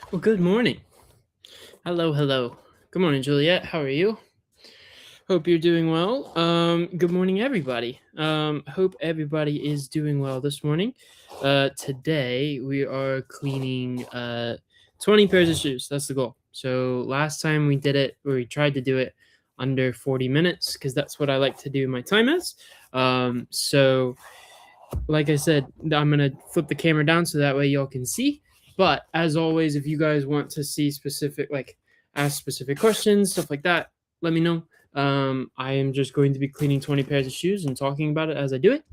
Well, good morning. Hello, hello. Good morning, Juliet. How are you? Hope you're doing well. Good morning, everybody. Hope everybody is doing well this morning. Today we are cleaning 20 pairs of shoes. That's the goal. So last time we did it, or we tried to do it under 40 minutes, because that's what I like to do my time as. So like I said, I'm gonna flip the camera down so that way y'all can see. But as always, if you guys want to see specific, like ask specific questions, stuff like that, let me know. I am just going to be cleaning 20 pairs of shoes and talking about it as I do it.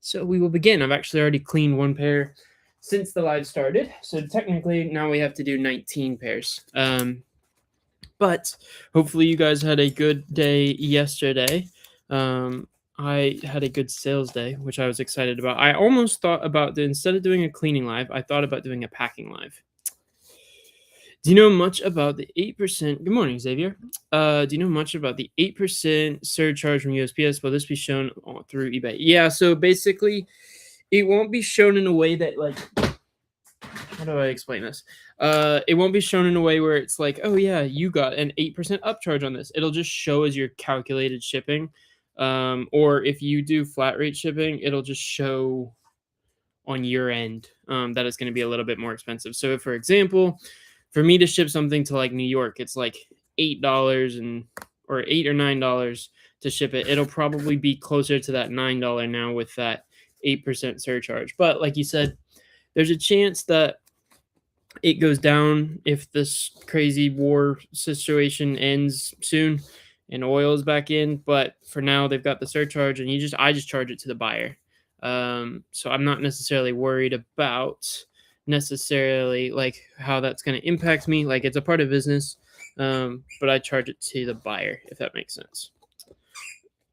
So we will begin. I've actually already cleaned one pair since the live started. So technically now we have to do 19 pairs. But hopefully you guys had a good day yesterday. I had a good sales day, which I was excited about. I almost thought about instead of doing a cleaning live, I thought about doing a packing live. Do you know much about the 8%? Good morning, Xavier. Do you know much about the 8% surcharge from USPS? Will this be shown through eBay? Yeah, so basically, it won't be shown in a way that, like, how do I explain this? It won't be shown in a way where it's like, oh yeah, you got an 8% upcharge on this. It'll just show as your calculated shipping. Or if you do flat rate shipping, it'll just show on your end that it's going to be a little bit more expensive. So if, for example, for me to ship something to like New York, it's like $8 or $8 or $9 to ship it. It'll probably be closer to that $9 now with that 8% surcharge. But like you said, there's a chance that it goes down if this crazy war situation ends soon and oil is back in. But for now, they've got the surcharge, and I just charge it to the buyer. So I'm not necessarily worried about necessarily like how that's going to impact me. Like, it's a part of business, but I charge it to the buyer, if that makes sense.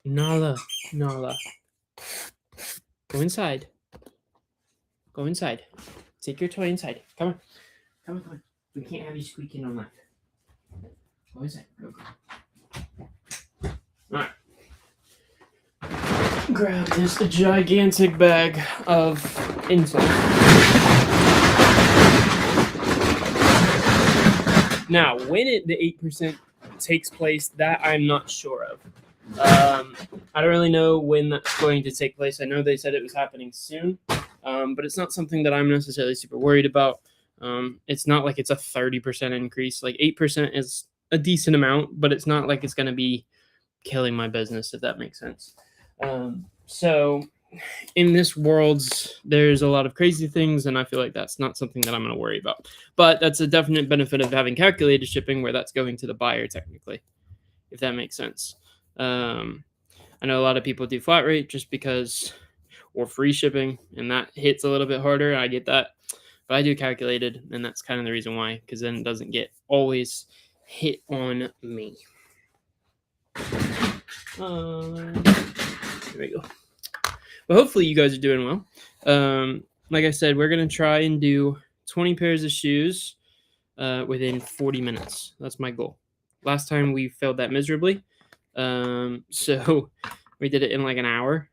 Nala, Nala, go inside. Go inside. Take your toy inside. Come on. Come on. We can't have you squeaking on that. Go inside. Go. Alright. Grab this gigantic bag of insult. Now, when the 8% takes place, that I'm not sure of. I don't really know when that's going to take place. I know they said it was happening soon, but it's not something that I'm necessarily super worried about. It's not like it's a 30% increase. Like 8% is a decent amount, but it's not like it's going to be killing my business, if that makes sense. So in this world, there's a lot of crazy things, and I feel like that's not something that I'm going to worry about. But that's a definite benefit of having calculated shipping, where that's going to the buyer technically, if that makes sense. I know a lot of people do flat rate just because, or free shipping, and that hits a little bit harder. I get that. But I do calculated, and that's kind of the reason why, because then it doesn't get always hit on me. There we go. But hopefully you guys are doing well. Like I said, we're going to try and do 20 pairs of shoes within 40 minutes. That's my goal. Last time we failed that miserably. So we did it in like an hour.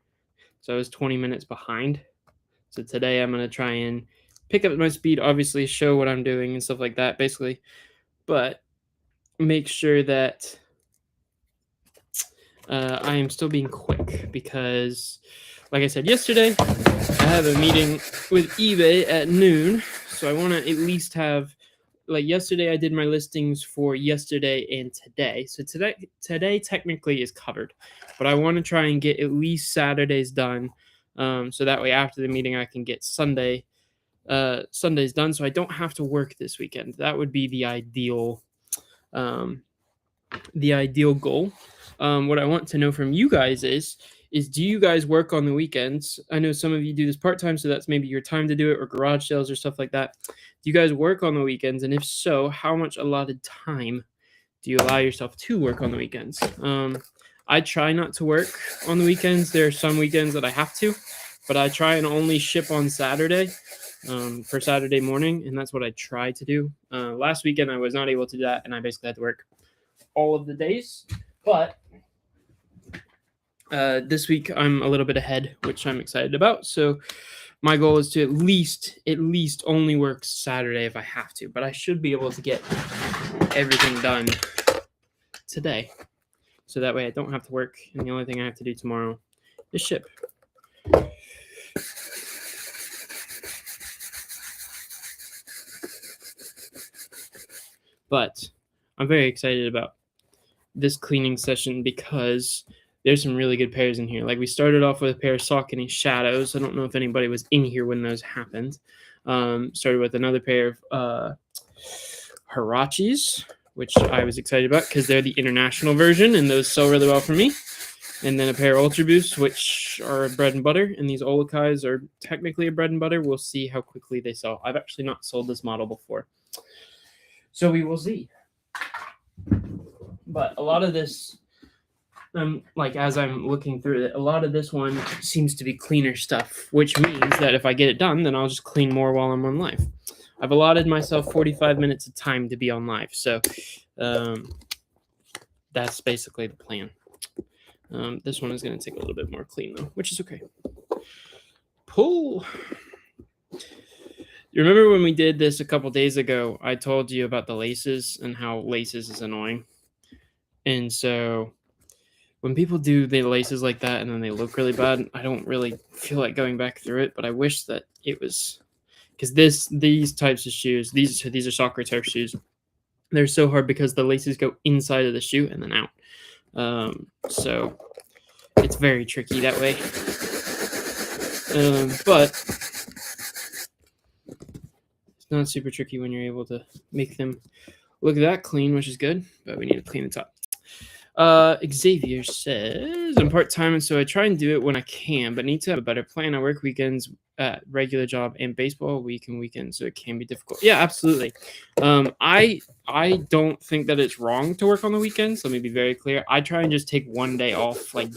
So I was 20 minutes behind. So today I'm going to try and pick up my speed, obviously show what I'm doing and stuff like that, basically. But make sure that I am still being quick, because like I said yesterday, I have a meeting with eBay at noon. So I want to at least have, like yesterday I did my listings for yesterday and today. So today technically is covered, but I want to try and get at least Saturdays done. So that way after the meeting I can get Sundays done, so I don't have to work this weekend. That would be the ideal goal. What I want to know from you guys is do you guys work on the weekends? I know some of you do this part-time, so that's maybe your time to do it, or garage sales or stuff like that. Do you guys work on the weekends? And if so, how much allotted time do you allow yourself to work on the weekends? I try not to work on the weekends. There are some weekends that I have to, but I try and only ship on Saturday for Saturday morning, and that's what I try to do. Last weekend I was not able to do that, and I basically had to work all of the days. But this week I'm a little bit ahead, which I'm excited about. So my goal is to at least only work Saturday if I have to, but I should be able to get everything done today. So that way I don't have to work, and the only thing I have to do tomorrow is ship. But I'm very excited about this cleaning session because there's some really good pairs in here. Like, we started off with a pair of Saucony Shadows. I don't know if anybody was in here when those happened. Started with another pair of Hirachis, which I was excited about because they're the international version, and those sell really well for me. And then a pair of Ultra Boosts, which are bread and butter, and these Olakais are technically a bread and butter. We'll see how quickly they sell. I've actually not sold this model before, so we will see. But a lot of this, like, as I'm looking through it, a lot of this one seems to be cleaner stuff, which means that if I get it done, then I'll just clean more while I'm on live. I've allotted myself 45 minutes of time to be on live, so that's basically the plan. This one is going to take a little bit more clean, though, which is okay. Pull. You remember when we did this a couple days ago, I told you about the laces and how laces is annoying. And so when people do the laces like that and then they look really bad, I don't really feel like going back through it, but I wish that it was, because these types of shoes, these are soccer turf shoes, they're so hard because the laces go inside of the shoe and then out. So it's very tricky that way. But it's not super tricky when you're able to make them look that clean, which is good, but we need to clean the top. Xavier says, I'm part-time, and so I try and do it when I can, but need to have a better plan. I work weekends at regular job and baseball week and weekends, so it can be difficult. Yeah, absolutely. I don't think that it's wrong to work on the weekends. Let me be very clear. I try and just take one day off. Like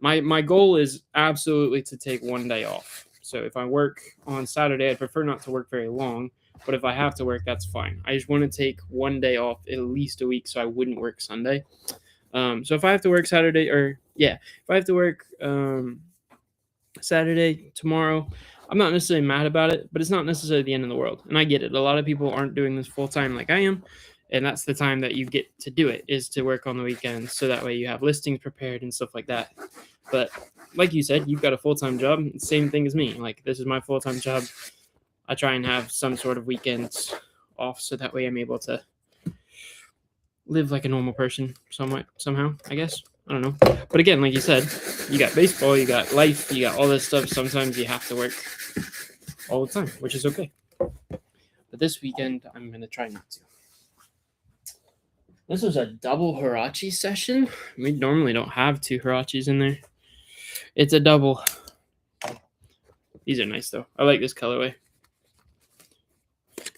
my goal is absolutely to take one day off. So if I work on Saturday, I prefer not to work very long. But if I have to work, that's fine. I just want to take one day off at least a week so I wouldn't work Sunday. So if I have to work Saturday, if I have to work Saturday, tomorrow, I'm not necessarily mad about it, but it's not necessarily the end of the world. And I get it. A lot of people aren't doing this full time like I am. And that's the time that you get to do it, is to work on the weekends. So that way you have listings prepared and stuff like that. But like you said, you've got a full-time job. Same thing as me. Like, this is my full-time job. I try and have some sort of weekends off so that way I'm able to live like a normal person somehow, I guess. I don't know. But again, like you said, you got baseball, you got life, you got all this stuff. Sometimes you have to work all the time, which is okay. But this weekend, I'm going to try not to. This was a double Hirachi session. We normally don't have two Hirachis in there. It's a double. These are nice, though. I like this colorway.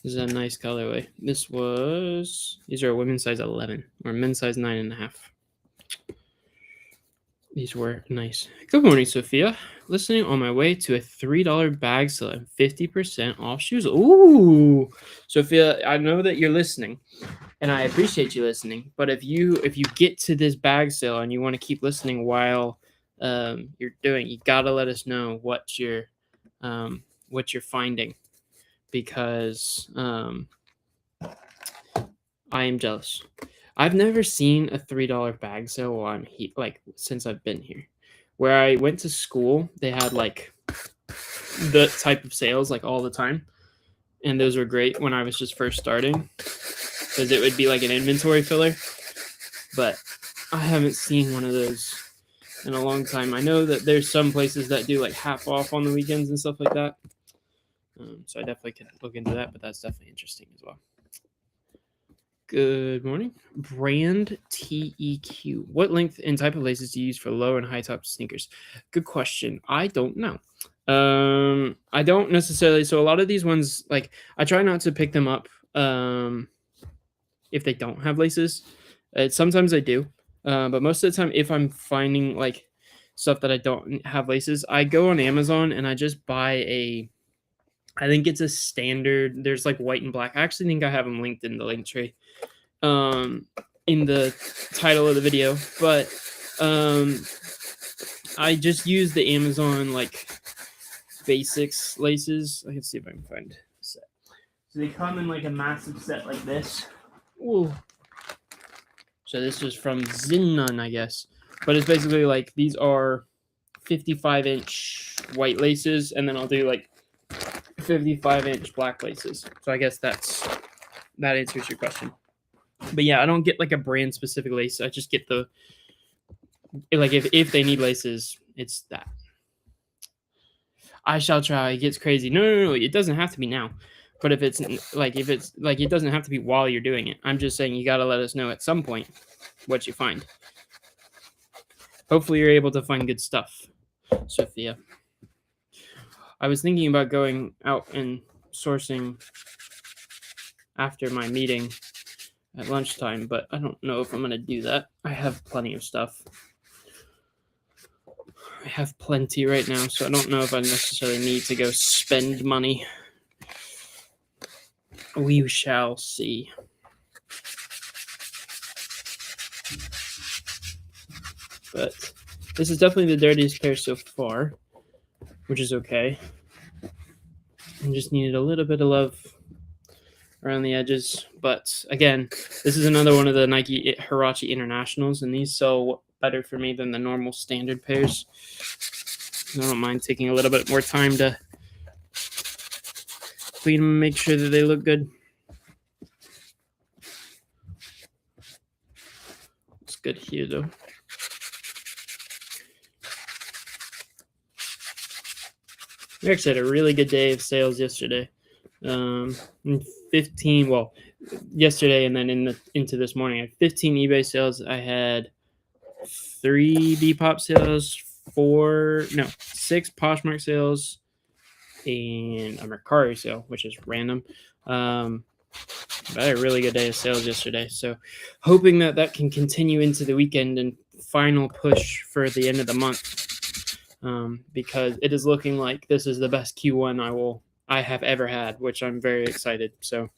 This is a nice colorway. These are a women's size 11 or men's size 9.5. These were nice. Good morning, Sophia. Listening on my way to a $3 bag sale and 50% off shoes. Ooh, Sophia, I know that you're listening, and I appreciate you listening. But if you get to this bag sale and you want to keep listening while you're doing, you gotta let us know what you're finding, because I am jealous. I've never seen a $3 bag sale while I'm since I've been here. Where I went to school, they had like the type of sales like all the time, and those were great when I was just first starting, because it would be like an inventory filler. But I haven't seen one of those in a long time. I know that there's some places that do like half off on the weekends and stuff like that. So I definitely could look into that, but that's definitely interesting as well. Good morning. Brand TEQ. What length and type of laces do you use for low and high top sneakers? Good question. I don't know. I don't necessarily. So a lot of these ones, like, I try not to pick them up if they don't have laces. Sometimes I do. But most of the time, if I'm finding like stuff that I don't have laces, I go on Amazon and I just buy I think it's a standard. There's like white and black. I actually think I have them linked in the link tree in the title of the video. But I just use the Amazon like basics laces. I can see if I can find a set. So they come in like a massive set like this. Ooh. So this is from Zinnan, I guess. But it's basically like these are 55-inch white laces, and then I'll do like 55-inch black laces. So I guess that answers your question. But yeah, I don't get like a brand specific lace. I just get the, like, if they need laces, it's that. I shall try. It gets crazy. No. It doesn't have to be now. But if it's like, it doesn't have to be while you're doing it. I'm just saying you got to let us know at some point what you find. Hopefully you're able to find good stuff, Sophia. I was thinking about going out and sourcing after my meeting at lunchtime, but I don't know if I'm going to do that. I have plenty of stuff. I have plenty right now, so I don't know if I necessarily need to go spend money. We shall see. But this is definitely the dirtiest pair so far, which is okay. I just needed a little bit of love around the edges. But again, this is another one of the Nike Huarache Internationals, and these sell better for me than the normal standard pairs. I don't mind taking a little bit more time to clean them and make sure that they look good. It's good here, though. We actually had a really good day of sales yesterday. 15, well, yesterday and then into this morning, I had 15 eBay sales. I had 3 Depop sales, 6 Poshmark sales, and a Mercari sale, which is random. But I had a really good day of sales yesterday. So hoping that can continue into the weekend and final push for the end of the month. Because it is looking like this is the best Q1 I have ever had, which I'm very excited. So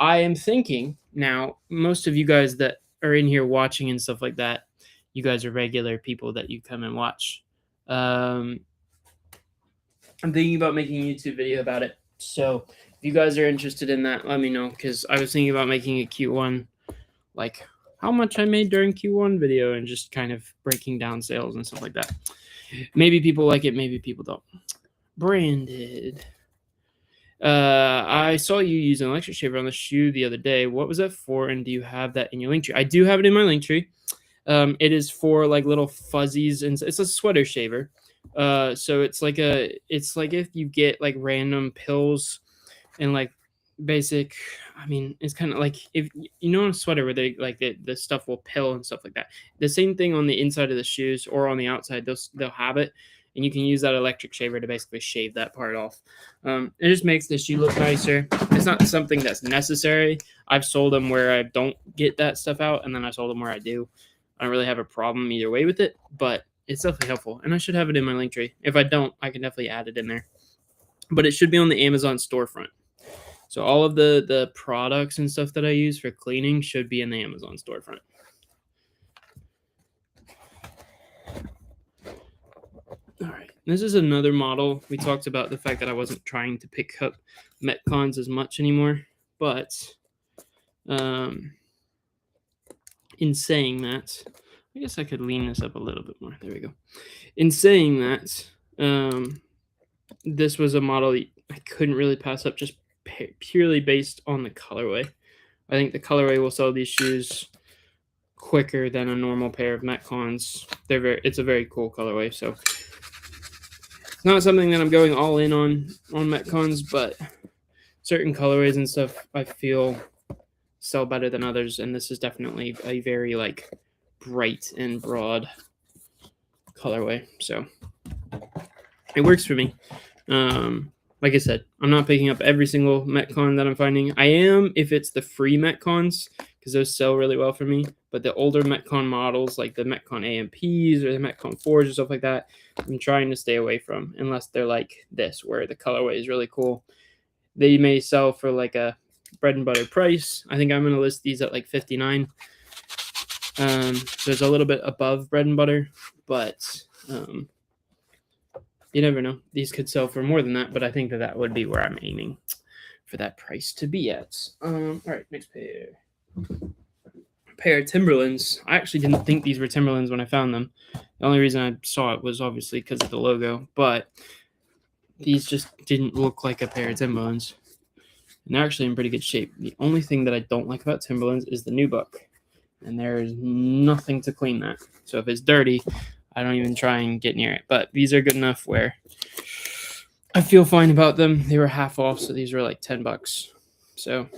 I am thinking now, most of you guys that are in here watching and stuff like that, you guys are regular people that you come and watch. I'm thinking about making a YouTube video about it. So if you guys are interested in that, let me know, because I was thinking about making a Q1, like how much I made during Q1 video, and just kind of breaking down sales and stuff like that. Maybe people like it, maybe people don't. Branded. I saw you use an electric shaver on the shoe the other day. What was that for, and do you have that in your link tree? I do have it in my link tree. It is for like little fuzzies, and it's a sweater shaver. So it's like if you get like random pills and like basic, I mean, it's kind of like if you know a sweater where they like the stuff will pill and stuff like that. The same thing on the inside of the shoes or on the outside, they'll have it, and you can use that electric shaver to basically shave that part off. It just makes the shoe look nicer. It's not something that's necessary. I've sold them where I don't get that stuff out, and then I sold them where I do. I don't really have a problem either way with it, but it's definitely helpful, and I should have it in my link tree. If I don't, I can definitely add it in there. But it should be on the Amazon storefront. So all of the products and stuff that I use for cleaning should be in the Amazon storefront. All right, this is another model. We talked about the fact that I wasn't trying to pick up Metcons as much anymore, but in saying that, I guess I could lean this up a little bit more. There we go. In saying that, this was a model that I couldn't really pass up just purely based on the colorway. I think the colorway will sell these shoes quicker than a normal pair of Metcons. It's a very cool colorway, so it's not something that I'm going all in on Metcons, but certain colorways and stuff I feel sell better than others, and this is definitely a very like bright and broad colorway, so it works for me. Like I said, I'm not picking up every single Metcon that I'm finding. I am if it's the free Metcons, because those sell really well for me. But the older Metcon models, like the Metcon AMPs or the Metcon 4s or stuff like that, I'm trying to stay away from, unless they're like this, where the colorway is really cool. They may sell for like a bread and butter price. I think I'm going to list these at like $59. So it's a little bit above bread and butter, but You never know. These could sell for more than that, but I think that would be where I'm aiming for that price to be at. All right, next pair of Timberlands. I actually didn't think these were Timberlands when I found them. The only reason I saw it was obviously because of the logo, but these just didn't look like a pair of Timberlands. And they're actually in pretty good shape. The only thing that I don't like about Timberlands is the nubuck, and there is nothing to clean that. So if it's dirty, I don't even try and get near it. But these are good enough where I feel fine about them. They were half off, so these were like $10. So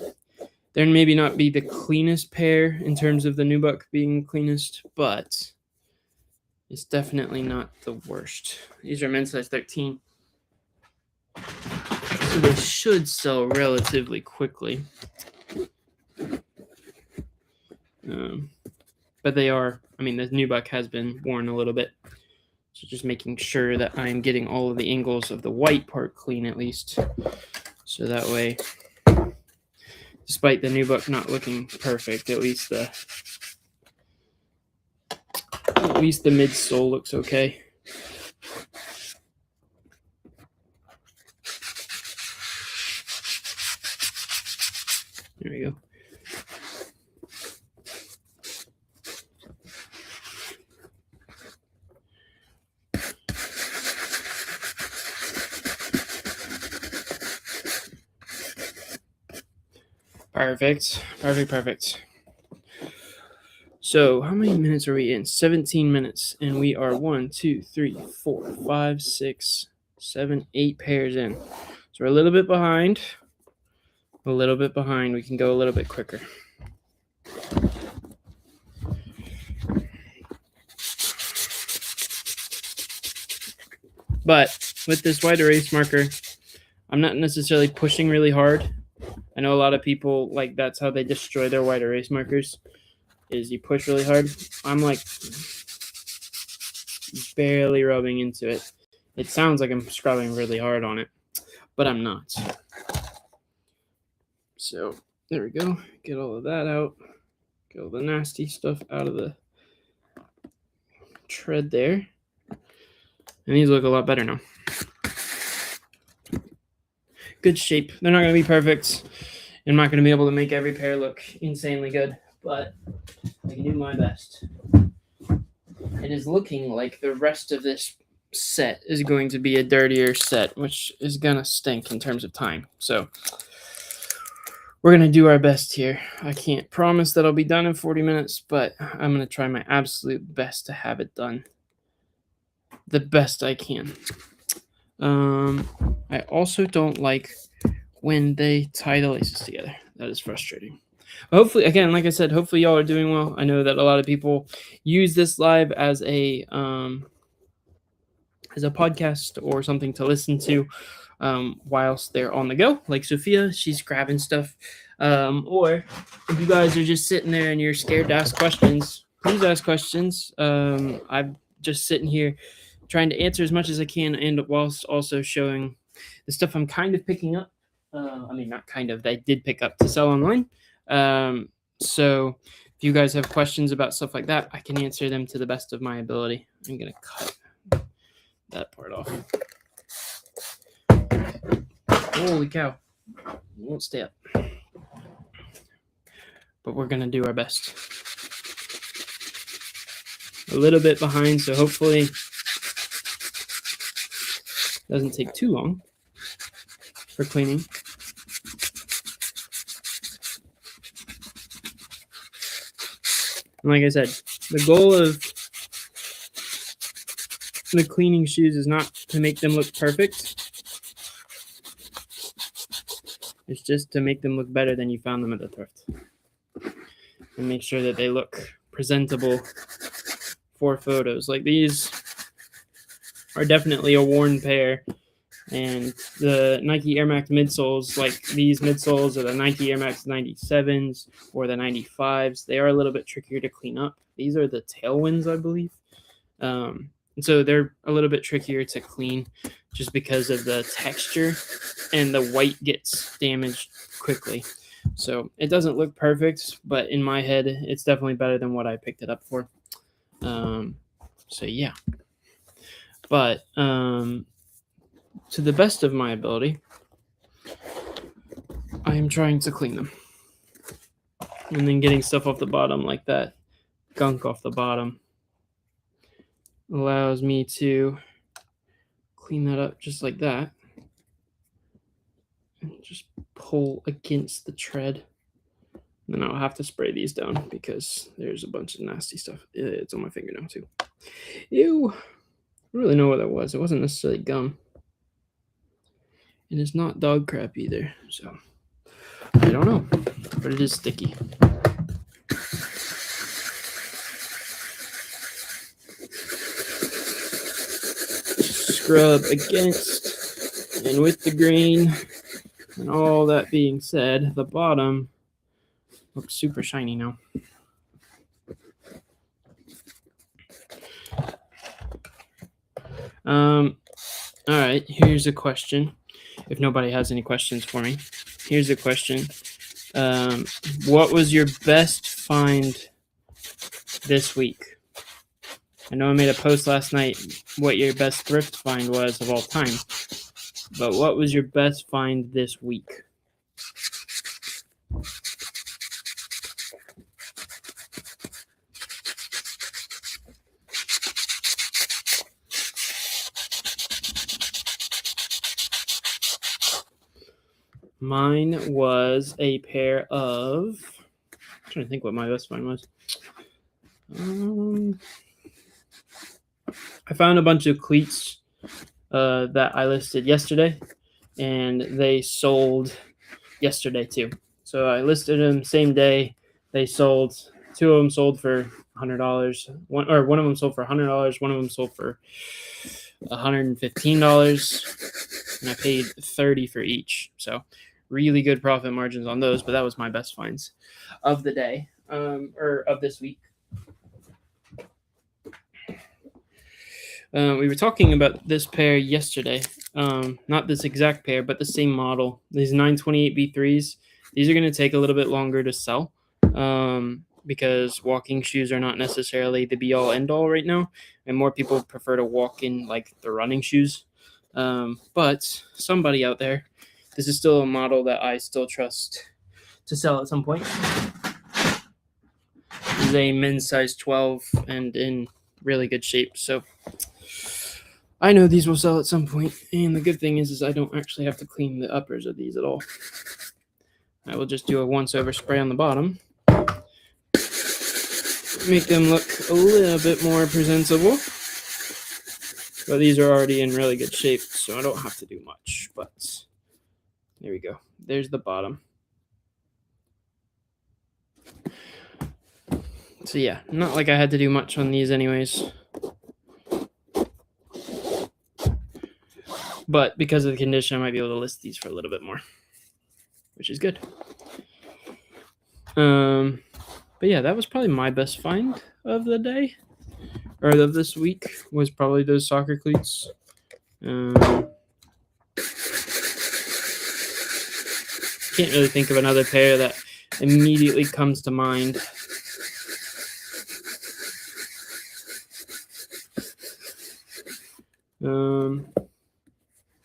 they're maybe not be the cleanest pair in terms of the nubuck being cleanest, but it's definitely not the worst. These are men's size 13. So they should sell relatively quickly. But they are, I mean, the nubuck has been worn a little bit. So just making sure that I'm getting all of the angles of the white part clean at least. So that way, despite the nubuck not looking perfect, at least the midsole looks okay. There we go. Perfect. So how many minutes are we in? 17 minutes, and we are 1, 2, 3, 4, 5, 6, 7, 8 pairs in. So we're a little bit behind. We can go a little bit quicker. But with this white erase marker, I'm not necessarily pushing really hard. I know a lot of people, like, that's how they destroy their white erase markers, is you push really hard. I'm like barely rubbing into it. It sounds like I'm scrubbing really hard on it, but I'm not. So there we go. Get all of that out. Get all the nasty stuff out of the tread there. And these look a lot better now. Good shape. They're not going to be perfect. I'm not going to be able to make every pair look insanely good, but I can do my best. It is looking like the rest of this set is going to be a dirtier set, which is going to stink in terms of time. So we're going to do our best here. I can't promise that I'll be done in 40 minutes, but I'm going to try my absolute best to have it done the best I can. I also don't like when they tie the laces together. That is frustrating. Hopefully, again, like I said, hopefully y'all are doing well. I know that a lot of people use this live as a podcast or something to listen to whilst they're on the go. Like Sophia, she's grabbing stuff. Or if you guys are just sitting there and you're scared to ask questions, please ask questions. I'm just sitting here trying to answer as much as I can, and whilst also showing the stuff I'm kind of picking up. Not kind of, I did pick up to sell online. So if you guys have questions about stuff like that, I can answer them to the best of my ability. I'm going to cut that part off. Holy cow. It won't stay up. But we're going to do our best. A little bit behind, so hopefully it doesn't take too long for cleaning. And like I said, the goal of the cleaning shoes is not to make them look perfect. It's just to make them look better than you found them at the thrift. And make sure that they look presentable for photos. Like these are definitely a worn pair. And the Nike Air Max midsoles, like these midsoles are the Nike Air Max 97s or the 95s. They are a little bit trickier to clean up. These are the Tailwinds, I believe. And so they're a little bit trickier to clean just because of the texture, and the white gets damaged quickly. So it doesn't look perfect, but in my head, it's definitely better than what I picked it up for. So yeah. But to the best of my ability, I am trying to clean them. And then getting stuff off the bottom like that, gunk off the bottom, allows me to clean that up just like that. And just pull against the tread. Then I'll have to spray these down because there's a bunch of nasty stuff. It's on my finger now too. Ew. I don't really know what that was. It wasn't necessarily gum. And it's not dog crap either. So I don't know. But it is sticky. Scrub against and with the grain. And all that being said, the bottom looks super shiny now. All right, here's a question. If nobody has any questions for me, here's a question. What was your best find this week? I know I made a post last night what your best thrift find was of all time, but what was your best find this week? Mine was a pair of, I'm trying to think what my best find was. I found a bunch of cleats that I listed yesterday, and they sold yesterday too. So I listed them same day. They sold. Two of them sold for $100. One of them sold for $100. One of them sold for $115, and I paid $30 for each. So really good profit margins on those. But that was my best finds of the day, or of this week. We were talking about this pair yesterday. Not this exact pair, but the same model. These 928B3s. These are going to take a little bit longer to sell because walking shoes are not necessarily the be-all, end-all right now. And more people prefer to walk in like the running shoes. But somebody out there, this is still a model that I still trust to sell at some point. This is a men's size 12 and in really good shape. So I know these will sell at some point, and the good thing is I don't actually have to clean the uppers of these at all. I will just do a once-over spray on the bottom, make them look a little bit more presentable. But these are already in really good shape, so I don't have to do much. But there we go. There's the bottom. So yeah, not like I had to do much on these anyways. But because of the condition, I might be able to list these for a little bit more, which is good. But yeah, that was probably my best find of the day, or of this week, was probably those soccer cleats. Can't really think of another pair that immediately comes to mind.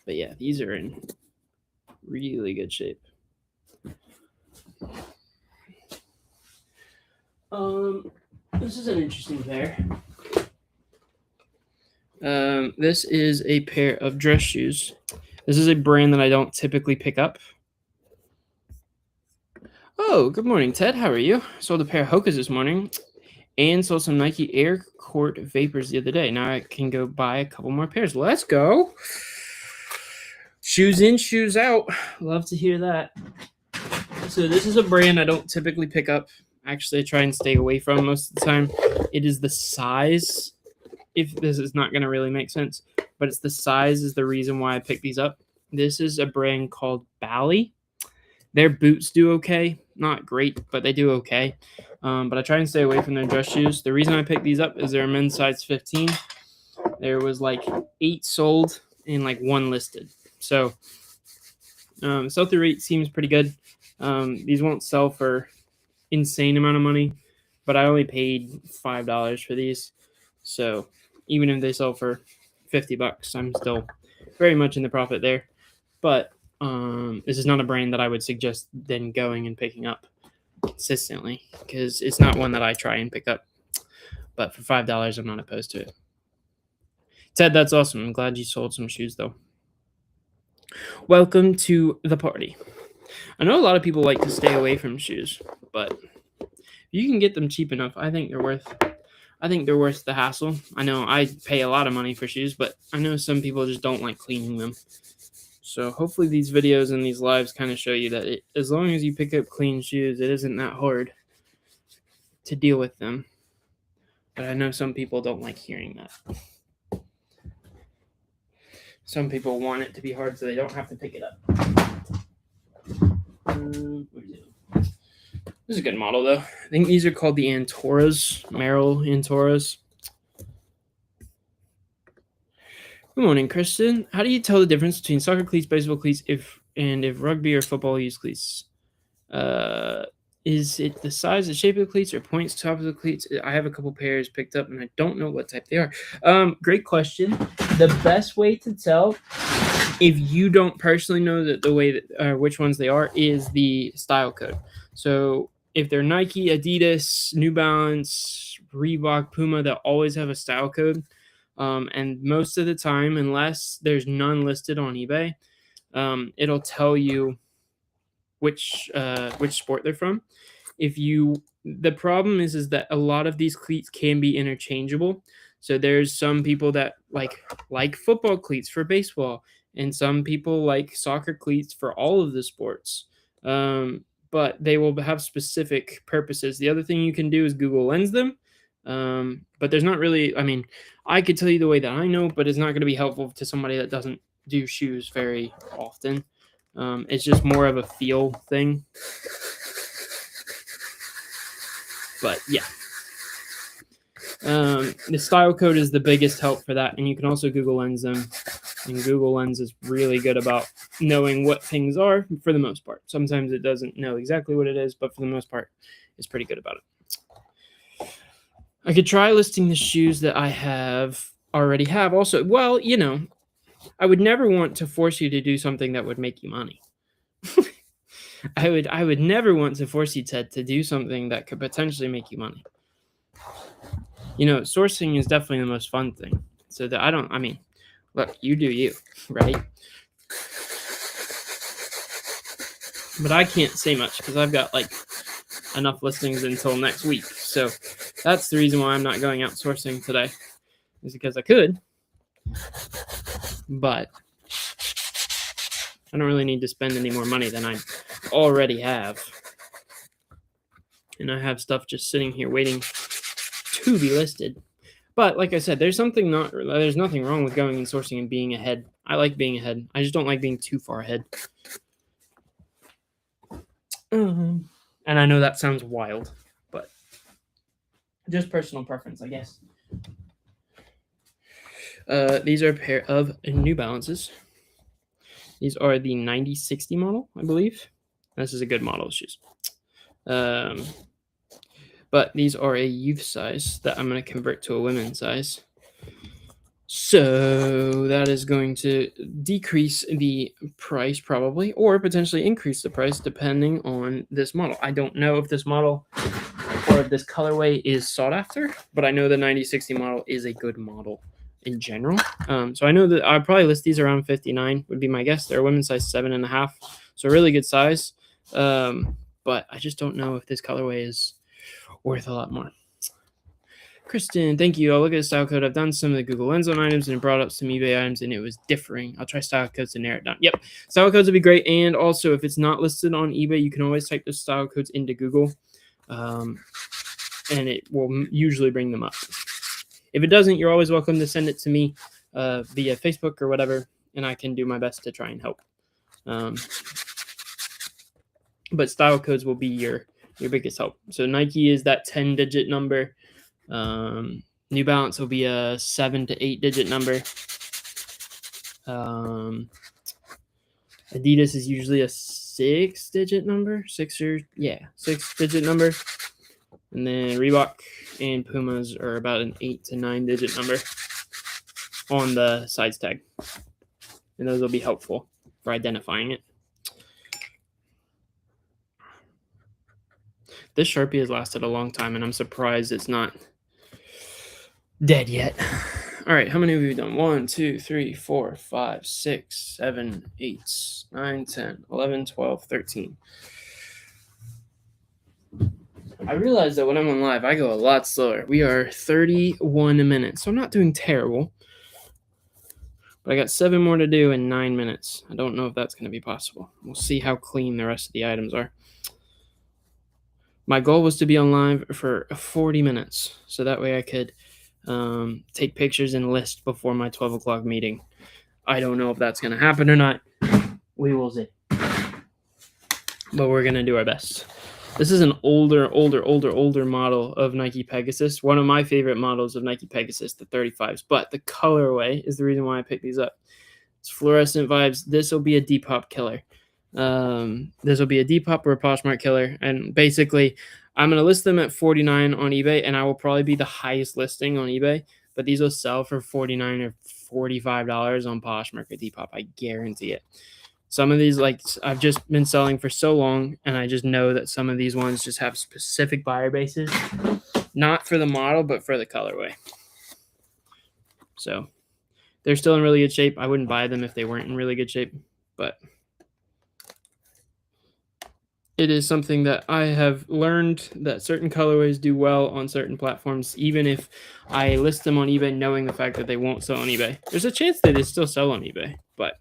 But yeah, these are in really good shape. This is an interesting pair. This is a pair of dress shoes. This is a brand that I don't typically pick up. Oh, good morning, Ted. How are you? Sold a pair of Hokas this morning and sold some Nike Air Court Vapors the other day. Now I can go buy a couple more pairs. Let's go. Shoes in, shoes out. Love to hear that. So this is a brand I don't typically pick up. Actually, I try and stay away from most of the time. It is the size, if this is not going to really make sense, but it's the size is the reason why I picked these up. This is a brand called Bally. Their boots do okay. Not great, but they do okay. But I try and stay away from their dress shoes. The reason I picked these up is they're men's size 15. There was like 8 sold and like 1 listed. So sell-through rate seems pretty good. These won't sell for insane amount of money, but I only paid $5 for these. So even if they sell for $50, I'm still very much in the profit there. But this is not a brand that I would suggest then going and picking up consistently, because it's not one that I try and pick up. But for $5, I'm not opposed to it. Ted, that's awesome. I'm glad you sold some shoes, though. Welcome to the party. I know a lot of people like to stay away from shoes, but if you can get them cheap enough, I think they're worth the hassle. I know I pay a lot of money for shoes, but I know some people just don't like cleaning them. So hopefully these videos and these lives kind of show you that as long as you pick up clean shoes, it isn't that hard to deal with them. But I know some people don't like hearing that. Some people want it to be hard so they don't have to pick it up. This is a good model, though. I think these are called the Antoras, Merrill Antoras. Good morning, Kristen. How do you tell the difference between soccer cleats, baseball cleats, if rugby or football use cleats? Is it the size, the shape of the cleats, or points top of the cleats? I have a couple pairs picked up, and I don't know what type they are. Great question. The best way to tell, if you don't personally know the way that which ones they are, is the style code. So if they're Nike, Adidas, New Balance, Reebok, Puma, they'll always have a style code. And most of the time, unless there's none listed on eBay, it'll tell you which sport they're from. The problem is that a lot of these cleats can be interchangeable. So there's some people that like football cleats for baseball, and some people like soccer cleats for all of the sports. But they will have specific purposes. The other thing you can do is Google Lens them. But there's not really, I mean, I could tell you the way that I know, but it's not going to be helpful to somebody that doesn't do shoes very often. It's just more of a feel thing. But yeah. The style code is the biggest help for that, and you can also Google Lens them. And Google Lens is really good about knowing what things are for the most part. Sometimes it doesn't know exactly what it is, but for the most part, it's pretty good about it. I could try listing the shoes that I already have. Also, well, I would never want to force you to do something that would make you money. I would never want to force you, Ted, to do something that could potentially make you money. Sourcing is definitely the most fun thing. So that look, you do you, right? But I can't say much because I've got enough listings until next week. So that's the reason why I'm not going out sourcing today, is because I could, but I don't really need to spend any more money than I already have. And I have stuff just sitting here waiting to be listed. But like I said, there's nothing wrong with going and sourcing and being ahead. I like being ahead. I just don't like being too far ahead. And I know that sounds wild, but just personal preference, I guess. These are a pair of New Balances. These are the 9060 model, I believe. This is a good model of shoes. But these are a youth size that I'm going to convert to a women's size. So that is going to decrease the price probably, or potentially increase the price depending on this model. I don't know if this model or if this colorway is sought after, but I know the 9060 model is a good model in general. So I know that I'll probably list these around 59 would be my guess. They're a women's size 7.5, so a really good size. But I just don't know if this colorway is worth a lot more. Kristen, thank you. I'll look at the style code. I've done some of the Google Lens on items and it brought up some eBay items and it was differing. I'll try style codes to narrow it down. Yep, style codes would be great. And also, if it's not listed on eBay, you can always type those style codes into Google, and it will usually bring them up. If it doesn't, you're always welcome to send it to me via Facebook or whatever, and I can do my best to try and help. But style codes will be your biggest help. So Nike is that 10-digit number. New Balance will be a 7 to 8-digit number. Adidas is usually a 6-digit number, 6-digit number. And then Reebok and Pumas are about an 8 to 9-digit number on the size tag. and those will be helpful for identifying it. This Sharpie has lasted a long time, and I'm surprised it's not dead yet. All right, how many have we done? 1, 2, 3, 4, 5, 6, 7, 8, 9, 10, 11, 12, 13. I realize that when I'm on live, I go a lot slower. We are 31 minutes, so I'm not doing terrible. But I got 7 more to do in 9 minutes. I don't know if that's going to be possible. We'll see how clean the rest of the items are. My goal was to be on live for 40 minutes, so that way I could take pictures and list before my 12 o'clock meeting. I don't know if that's going to happen or not. We will see. But we're going to do our best. This is an older model of Nike Pegasus. One of my favorite models of Nike Pegasus, the 35s. But the colorway is the reason why I picked these up. It's fluorescent vibes. This will be a Depop killer. This will be a Depop or a Poshmark killer. And basically, I'm going to list them at $49 on eBay, and I will probably be the highest listing on eBay. But these will sell for $49 or $45 on Poshmark or Depop. I guarantee it. Some of these, like, I've just been selling for so long, and I just know that some of these ones just have specific buyer bases, not for the model, but for the colorway. So they're still in really good shape. I wouldn't buy them if they weren't in really good shape, but it is something that I have learned that certain colorways do well on certain platforms, even if I list them on eBay knowing the fact that they won't sell on eBay. There's a chance that they still sell on eBay, but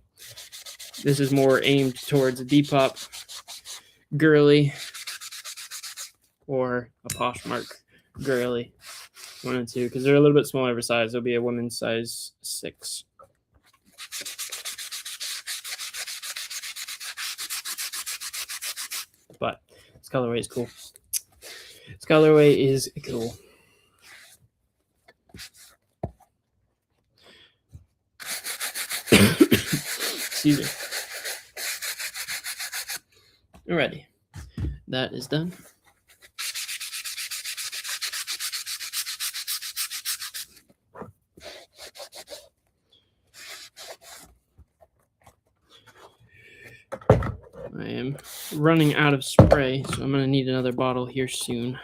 this is more aimed towards a Depop girly or a Poshmark girly. 1 and 2, because they're a little bit smaller of a size. It'll be a women's size 6. But this colorway is cool. This colorway is cool. Excuse me. Alrighty, that is done. I am running out of spray, so I'm going to need another bottle here soon.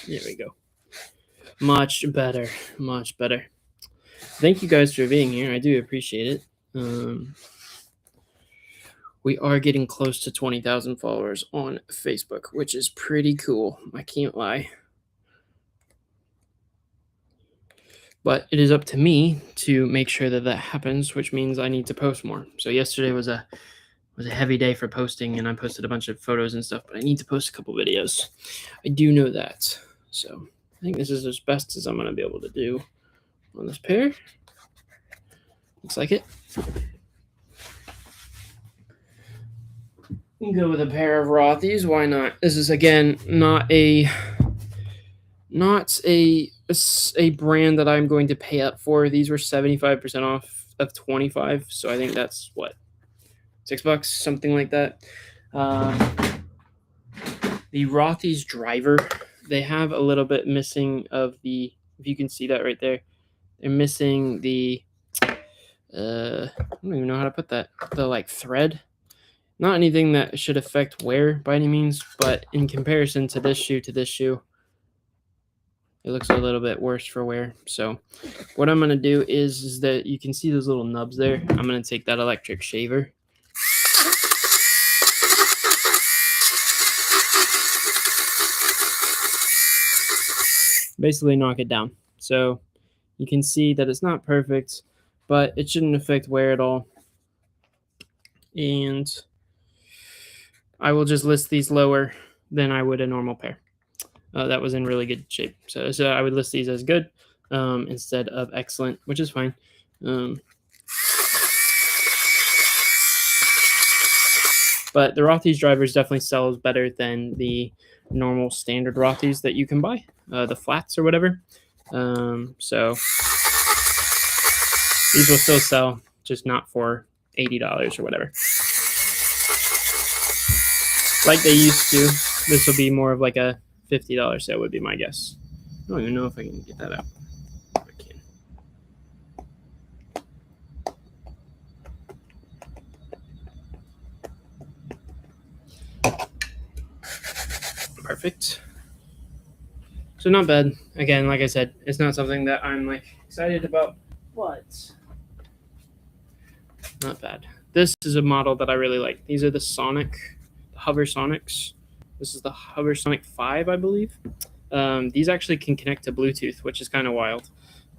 There we go. Much better. Much better. Thank you guys for being here. I do appreciate it. We are getting close to 20,000 followers on Facebook, which is pretty cool. I can't lie. But it is up to me to make sure that that happens, which means I need to post more. So yesterday was a heavy day for posting, and I posted a bunch of photos and stuff, but I need to post a couple videos. I do know that. So I think this is as best as I'm going to be able to do on this pair. Looks like it. We can go with a pair of Rothy's. Why not? This is, again, not a brand that I'm going to pay up for. These were 75% off of 25, so I think that's what, $6, something like that. The Rothy's driver, they have a little bit missing of the, if you can see that right there, they're missing the I don't even know how to put that, the like thread. Not anything that should affect wear by any means, but in comparison to this shoe, it looks a little bit worse for wear. So what I'm going to do is that you can see those little nubs there. I'm going to take that electric shaver. Basically knock it down. So you can see that it's not perfect, but it shouldn't affect wear at all. And I will just list these lower than I would a normal pair. That was in really good shape. So I would list these as good instead of excellent, which is fine. But the Rothy's drivers definitely sells better than the normal standard Rothy's that you can buy, the flats or whatever. So these will still sell, just not for $80 or whatever. Like they used to. This will be more of like a $50 sale would be my guess. I don't even know if I can get that out. I can. Perfect. So not bad. Again, like I said, it's not something that I'm like excited about, but not bad. This is a model that I really like. These are the Hover Sonics. This is the Hover Sonic 5, I believe. These actually can connect to Bluetooth, which is kind of wild.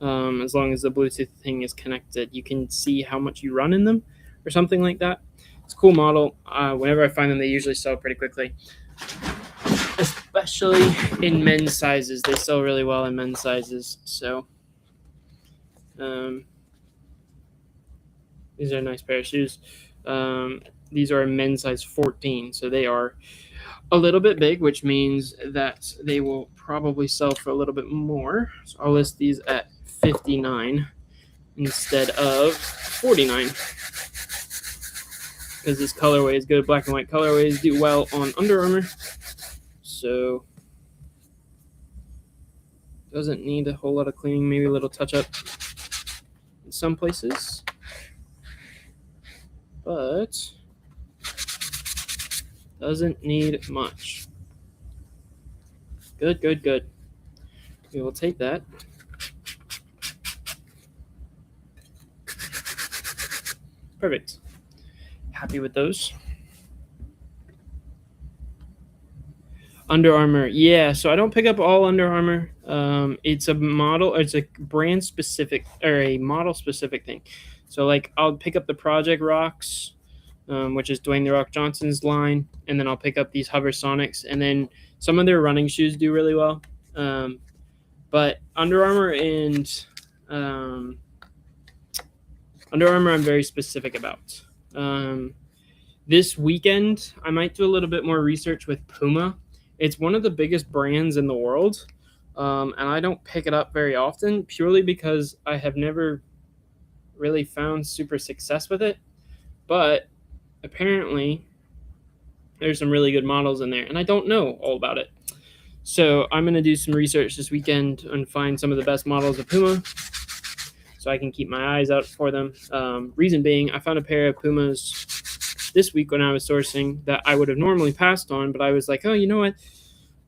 As long as the Bluetooth thing is connected, you can see how much you run in them or something like that. It's a cool model. Whenever I find them, they usually sell pretty quickly, especially in men's sizes. They sell really well in men's sizes. So these are a nice pair of shoes. These are a men's size 14, so they are a little bit big, which means that they will probably sell for a little bit more. So I'll list these at $59 instead of $49 because this colorway is good. Black and white colorways do well on Under Armour, so doesn't need a whole lot of cleaning, maybe a little touch up in some places, but doesn't need much. Good. We will take that. Perfect. Happy with those. Under Armour. Yeah, so I don't pick up all Under Armour. It's a brand specific or a model specific thing. So like I'll pick up the Project Rocks, which is Dwayne The Rock Johnson's line, and then I'll pick up these Hover Sonics, and then some of their running shoes do really well. But Under Armour and Under Armour I'm very specific about. This weekend, I might do a little bit more research with Puma. It's one of the biggest brands in the world, and I don't pick it up very often purely because I have never really found super success with it. But apparently, there's some really good models in there, and I don't know all about it. So I'm going to do some research this weekend and find some of the best models of Puma so I can keep my eyes out for them. Reason being, I found a pair of Pumas this week when I was sourcing that I would have normally passed on, but I was like, oh, you know what?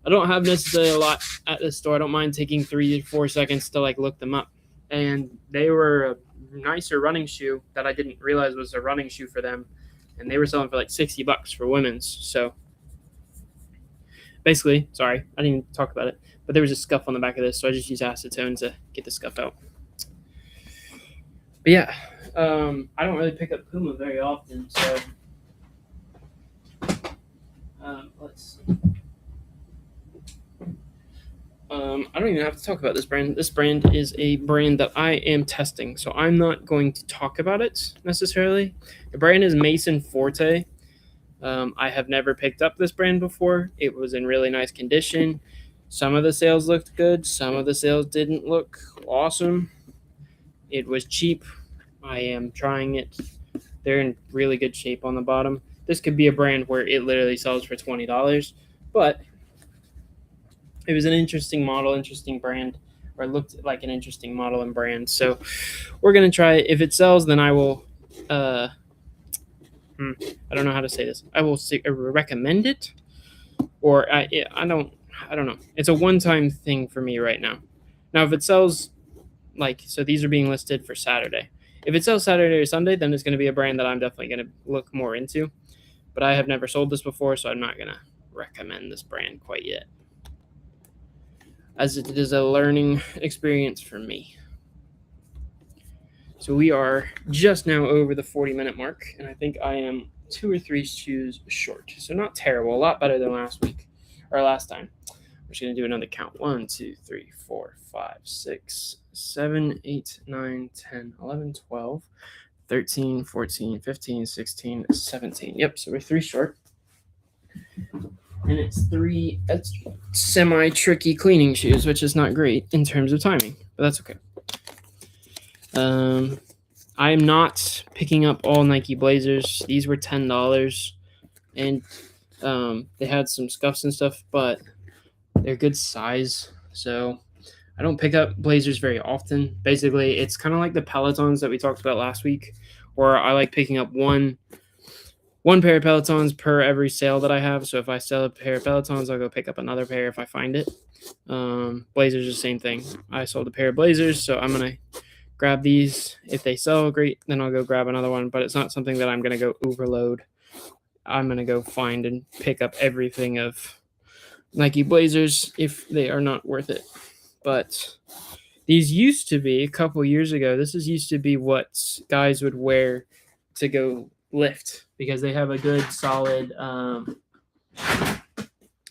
I don't have necessarily a lot at this store. I don't mind taking 3 to 4 seconds to like look them up. And they were a nicer running shoe that I didn't realize was a running shoe for them. And they were selling for like $60 for women's. So basically, sorry, I didn't even talk about it, but there was a scuff on the back of this, so I just used acetone to get the scuff out. But yeah, I don't really pick up Puma very often, so let's see. I don't even have to talk about this brand. This brand is a brand that I am testing, so I'm not going to talk about it necessarily. The brand is Mason Forte. I have never picked up this brand before. It was in really nice condition. Some of the sales looked good. Some of the sales didn't look awesome. It was cheap. I am trying it. They're in really good shape on the bottom. This could be a brand where it literally sells for $20, but it was an interesting model, interesting brand, or it looked like an interesting model and brand. So we're going to try it. If it sells, then I will, I don't know how to say this. I will recommend it, or I don't know. It's a one-time thing for me right now. Now, if it sells, so these are being listed for Saturday. If it sells Saturday or Sunday, then it's going to be a brand that I'm definitely going to look more into. But I have never sold this before, so I'm not going to recommend this brand quite yet, as it is a learning experience for me. So we are just now over the 40-minute mark, and I think I am 2 or 3 shoes short. So not terrible, a lot better than last time. I'm just going to do another count. 1, 2, 3, 4, 5, 6, 7, 8, 9, 10, 11, 12, 13, 14, 15, 16, 17. Yep, so we're 3 short. And it's 3 semi-tricky cleaning shoes, which is not great in terms of timing, but that's okay. I am not picking up all Nike Blazers. These were $10, and they had some scuffs and stuff, but They're good size, so I don't pick up blazers very often. Basically, it's kind of like the Pelotons that we talked about last week, where I like picking up one pair of Pelotons per every sale that I have. So if I sell a pair of Pelotons, I'll go pick up another pair if I find it. Blazers, the same thing. I sold a pair of Blazers, so I'm gonna grab these. If they sell, great. Then I'll go grab another one. But it's not something that I'm gonna go overload. I'm gonna go find and pick up everything of Nike Blazers if they are not worth it. But these used to be, a couple years ago, this used to be what guys would wear to go lift because they have a good solid, I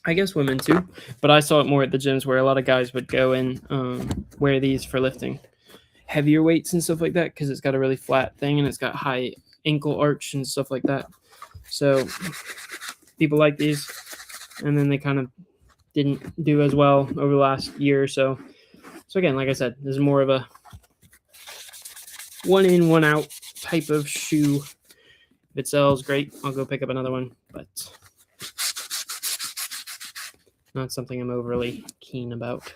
guess women too, but I saw it more at the gyms where a lot of guys would go and wear these for lifting heavier weights and stuff like that because it's got a really flat thing and it's got high ankle arch and stuff like that. So people like these, and then they kind of didn't do as well over the last year or so. So again, like I said, this is more of a one in, one out type of shoe. If it sells, great. I'll go pick up another one, but not something I'm overly keen about.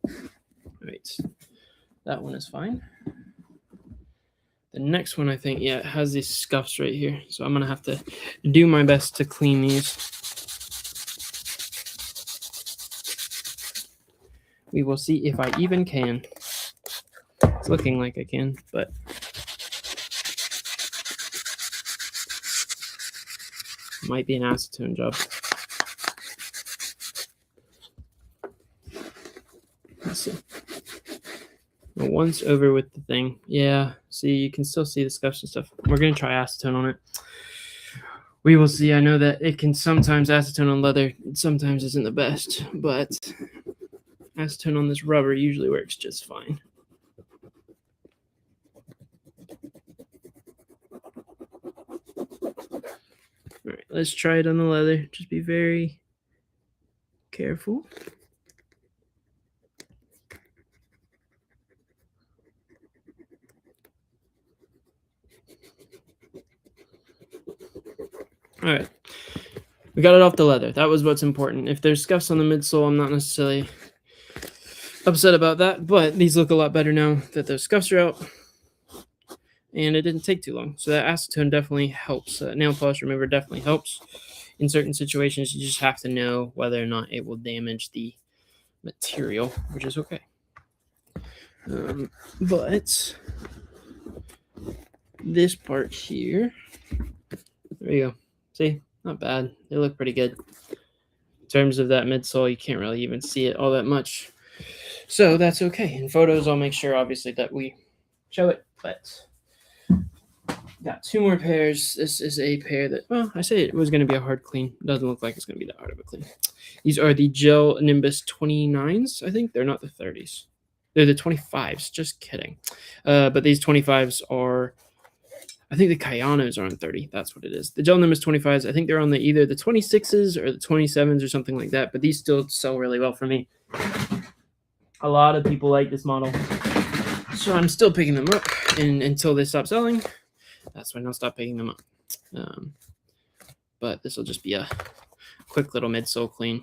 All right, that one is fine. The next one, I think, yeah, it has these scuffs right here. So I'm going to have to do my best to clean these. We will see if I even can. It's looking like I can, but it might be an acetone job. Let's see. Once over with the thing. Yeah, see, you can still see the scuffs and stuff. We're going to try acetone on it. We will see. I know that it can sometimes, acetone on leather sometimes isn't the best, but acetone on this rubber usually works just fine. All right, let's try it on the leather. Just be very careful. All right, we got it off the leather. That was what's important. If there's scuffs on the midsole, I'm not necessarily upset about that, but these look a lot better now that those scuffs are out, and it didn't take too long. So that acetone definitely helps. Nail polish remover definitely helps. In certain situations, you just have to know whether or not it will damage the material, which is okay. But this part here, there you go. See, not bad. They look pretty good. In terms of that midsole, you can't really even see it all that much. So that's okay. In photos, I'll make sure, obviously, that we show it. But got two more pairs. This is a pair that, well, I say it was going to be a hard clean. It doesn't look like it's going to be that hard of a clean. These are the Gel Nimbus 29s, I think. They're not the 30s. They're the 25s. Just kidding. But these 25s are, I think the Kayanos are on 30. That's what it is. The Gel Nimbus 25s, I think they're on either the 26s or the 27s or something like that. But these still sell really well for me. A lot of people like this model. So I'm still picking them up. And until they stop selling, that's when I'll stop picking them up. But this will just be a quick little midsole clean.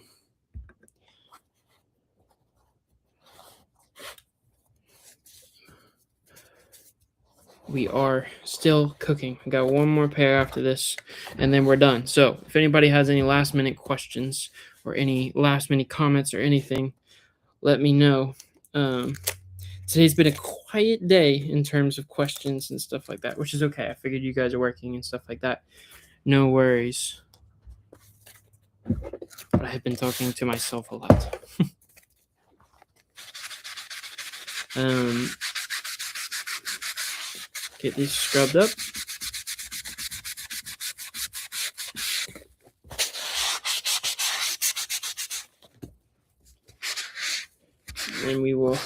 We are still cooking. I got one more pair after this, and then we're done. So if anybody has any last minute questions or any last minute comments or anything, let me know. Today's been a quiet day in terms of questions and stuff like that, which is okay. I figured you guys are working and stuff like that. No worries. But I have been talking to myself a lot. Get these scrubbed up. And we will,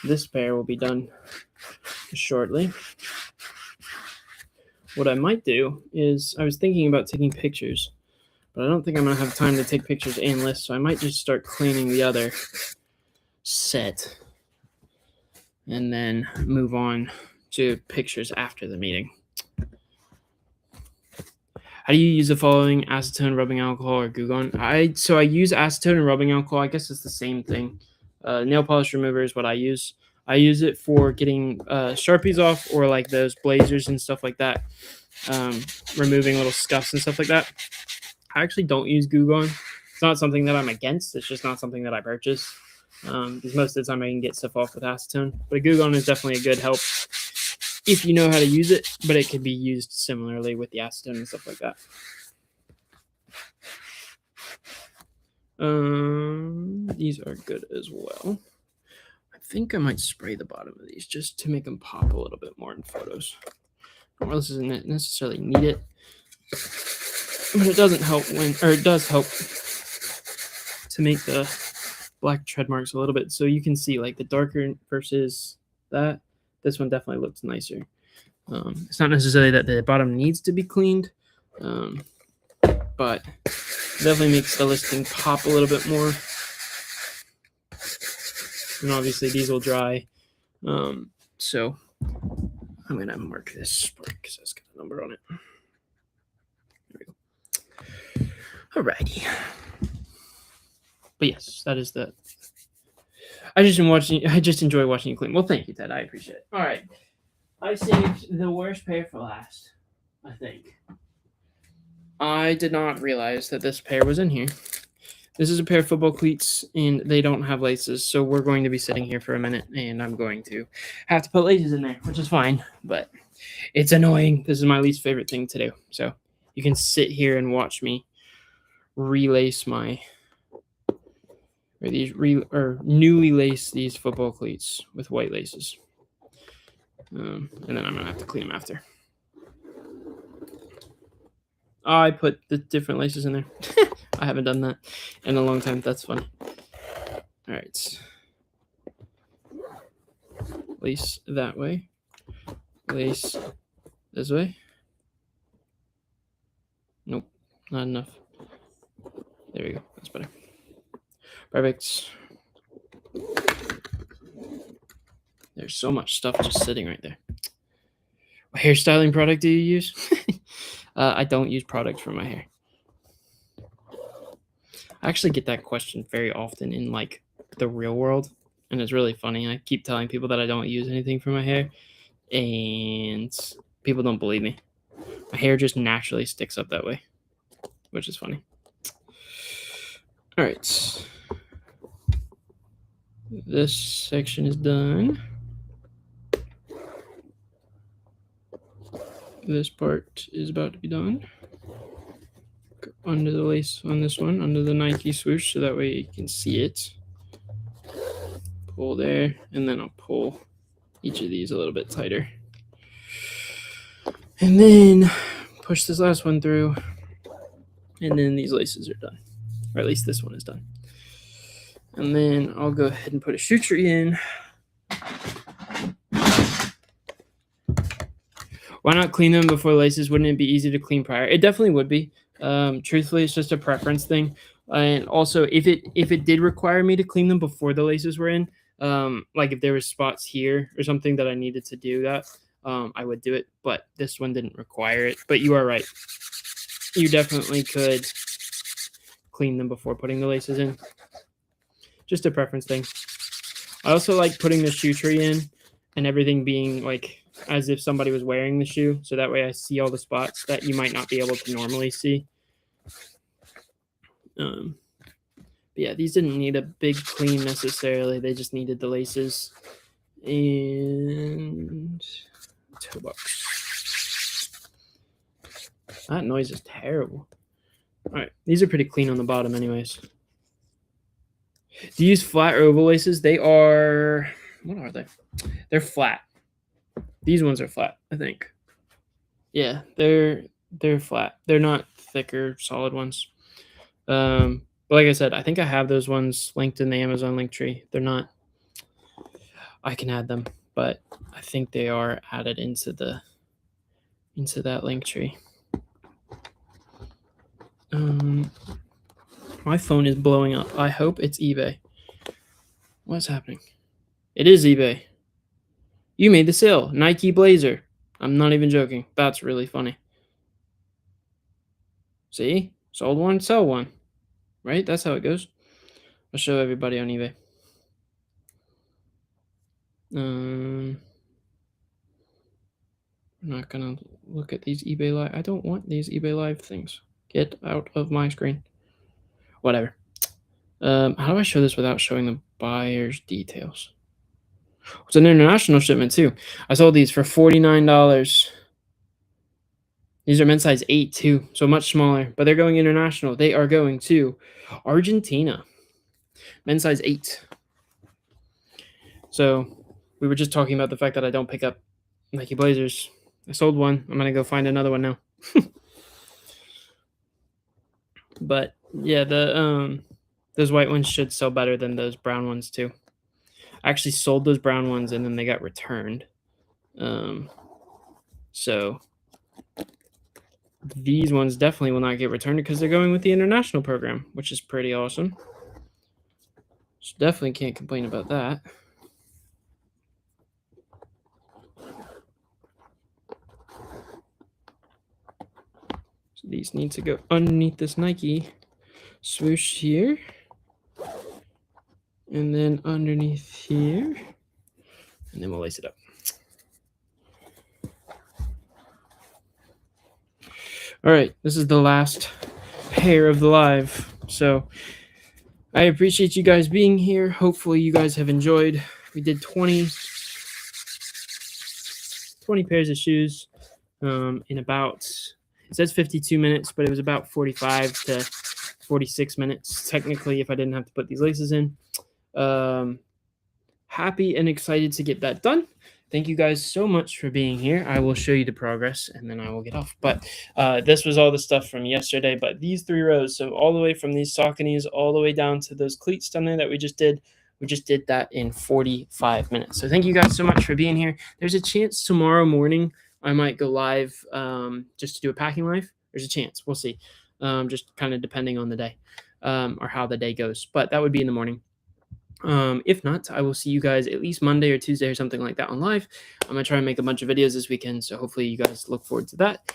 this pair will be done shortly. What I might do is, I was thinking about taking pictures, but I don't think I'm going to have time to take pictures and list, so I might just start cleaning the other set and then move on to pictures after the meeting. How do you use the following: acetone, rubbing alcohol, or Goo Gone? I use acetone and rubbing alcohol. I guess it's the same thing. Nail polish remover is what I use. I use it for getting Sharpies off, or like those blazers and stuff like that. Removing little scuffs and stuff like that. I actually don't use Goo Gone. It's not something that I'm against. It's just not something that I purchase. Because most of the time I can get stuff off with acetone. But Goo Gone is definitely a good help if you know how to use it, but it can be used similarly with the acetone and stuff like that. These are good as well. I think I might spray the bottom of these just to make them pop a little bit more in photos. Or else doesn't necessarily need it, but it doesn't help it does help to make the black tread marks a little bit, so you can see like the darker versus that. This one definitely looks nicer. It's not necessarily that the bottom needs to be cleaned, but it definitely makes the listing pop a little bit more. And obviously these will dry, so I'm going to mark this because it's got a number on it. There we go. Alrighty. But yes, that is the... I just enjoy watching you clean. Well, thank you, Ted. I appreciate it. All right. I saved the worst pair for last, I think. I did not realize that this pair was in here. This is a pair of football cleats, and they don't have laces, so we're going to be sitting here for a minute, and I'm going to have to put laces in there, which is fine, but it's annoying. This is my least favorite thing to do. So you can sit here and watch me relace my... or newly lace these football cleats with white laces. And then I'm going to have to clean them after. I put the different laces in there. I haven't done that in a long time. That's funny. All right. Lace that way. Lace this way. Nope, not enough. There we go. That's better. Perfect. There's so much stuff just sitting right there. What hairstyling product do you use? I don't use products for my hair. I actually get that question very often in like the real world, and it's really funny. I keep telling people that I don't use anything for my hair, and people don't believe me. My hair just naturally sticks up that way, which is funny. All right. This section is done. This part is about to be done. Go under the lace on this one, under the Nike swoosh, so that way you can see it. Pull there, and then I'll pull each of these a little bit tighter. And then push this last one through, and then these laces are done. Or at least this one is done. And then I'll go ahead and put a shoe tree in. Why not clean them before laces? Wouldn't it be easy to clean prior? It definitely would be. Truthfully, it's just a preference thing. And also, if it did require me to clean them before the laces were in, like if there was spots here or something that I needed to do that, I would do it. But this one didn't require it. But you are right. You definitely could clean them before putting the laces in. Just a preference thing. I also like putting the shoe tree in and everything being like as if somebody was wearing the shoe. So that way I see all the spots that you might not be able to normally see. But yeah, these didn't need a big clean necessarily. They just needed the laces and toe box. That noise is terrible. All right, these are pretty clean on the bottom anyways. Do you use flat or oval laces? They are, what are they? They're flat. These ones are flat, I think. Yeah, they're flat. They're not thicker, solid ones. But like I said, I think I have those ones linked in the Amazon link tree. They're not, I can add them, but I think they are added into that link tree. My phone is blowing up. I hope it's eBay. What's happening? It is eBay. You made the sale. Nike Blazer. I'm not even joking. That's really funny. See? Sold one, sell one. Right? That's how it goes. I'll show everybody on eBay. I'm not gonna look at these eBay Live. I don't want these eBay Live things. Get out of my screen. Whatever. How do I show this without showing the buyer's details? It's an international shipment too. I sold these for $49. These are men's size 8 too, so much smaller, but they're going international. They are going to Argentina. Men's size 8. So we were just talking about the fact that I don't pick up Nike Blazers. I sold one. I'm gonna go find another one now. But yeah, those white ones should sell better than those brown ones too. I actually sold those brown ones and then they got returned. So these ones definitely will not get returned because they're going with the international program, which is pretty awesome. So definitely can't complain about that. So these need to go underneath this Nike swoosh here. And then underneath here. And then we'll lace it up. All right, this is the last pair of the live. So I appreciate you guys being here. Hopefully you guys have enjoyed. We did 20 pairs of shoes in about, it says 52 minutes, but it was about 45 to 46 minutes, technically, if I didn't have to put these laces in. Happy and excited to get that done. Thank you guys so much for being here. I will show you the progress and then I will get off. But this was all the stuff from yesterday. But these 3 rows, so all the way from these Sauconys all the way down to those cleats down there that we just did that in 45 minutes. So thank you guys so much for being here. There's a chance tomorrow morning I might go live just to do a packing live. There's a chance. We'll see. Just kind of depending on the day or how the day goes. But that would be in the morning. If not, I will see you guys at least Monday or Tuesday or something like that on live. I'm gonna try and make a bunch of videos this weekend, so hopefully you guys look forward to that.